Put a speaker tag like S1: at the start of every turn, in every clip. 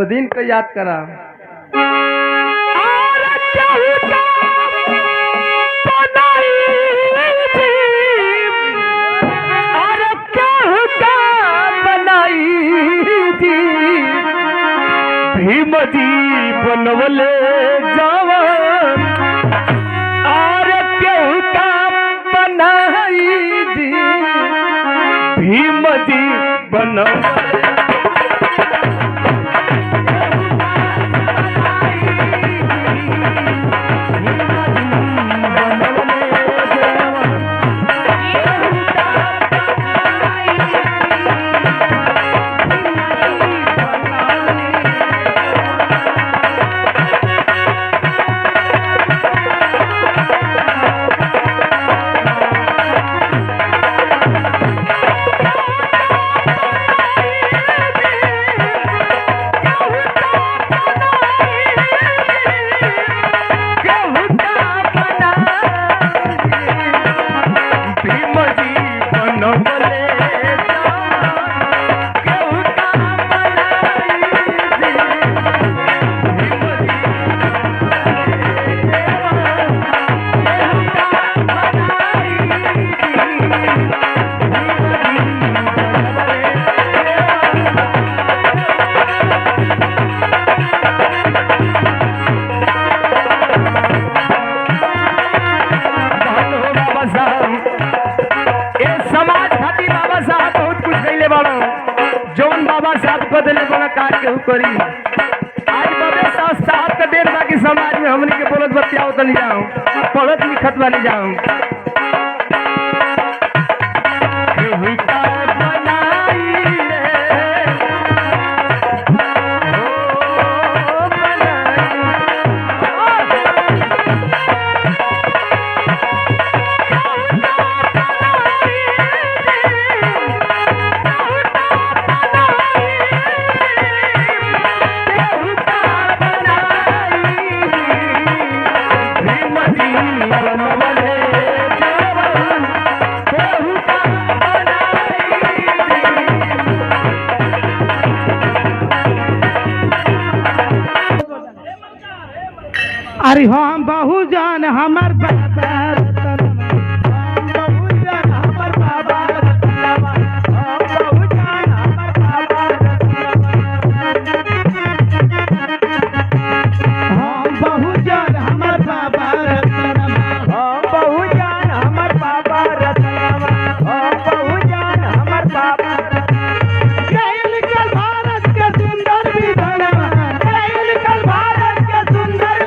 S1: दिन को याद करा।
S2: भीम जी बनवले जवान और केहू का बनाई जी। भीम जी बनवले जौन बाबा साहब बदले बड़ा काट के करी। आज बाबे साहब का देर बाकी समाज में हमने के बोलत बतियाओ तो नहीं जाऊँ, पढ़त लिखत वाली जाऊँ।
S3: अरे हम बहुजन हमर बाबा बहुजन हमर बाबा बहुजन हमर बाबा बहुजन हमर बाबा बहुजन हमर बाबा बहुजन हमर बाबा भारत के सुंदर विधान भारत के सुंदर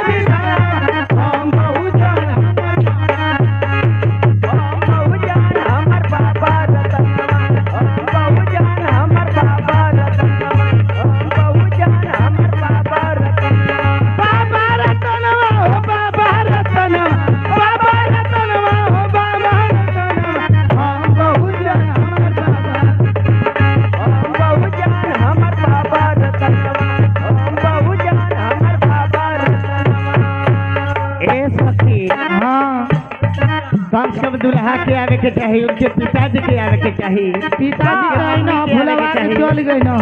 S3: सब दुल्हा के आवे के चाहिए, उनके पिताजी के आवे के चाहिए। पिताजी के ना भुलवा के चल गई ना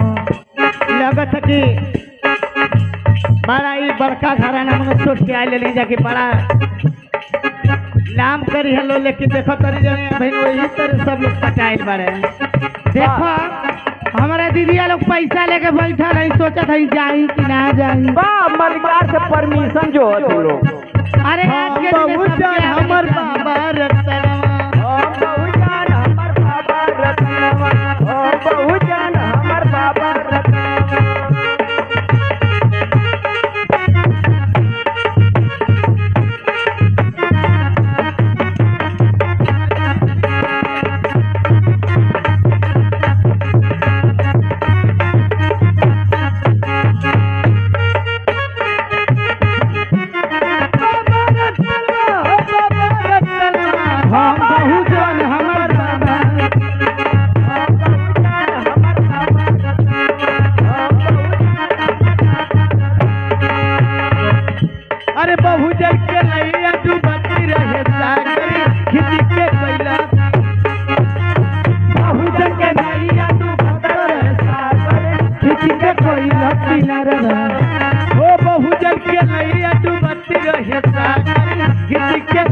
S3: लगत है कि बड़ा ही बड़का घराना में सोच के आए ले जाके बड़ा नाम करी हेलो, लेकिन देखो तरी जाने भाई वही तरह सब लोग पटाइल बारे। देखो हमारा दीदिया लोग पैसा लेके बैठा नहीं, सोचा था जाई कि ना जाई।
S2: मलिकार से परमिशन जो है तुम लोग।
S3: अरे आज के दिन हमर बाबा रतनवा बहुजन हमर बाबा रतनवा बहुजन हमर बाबा खिंच के कोई लकी न रहा ओ बहुजन के नैया डूबती रहे सागर गीत के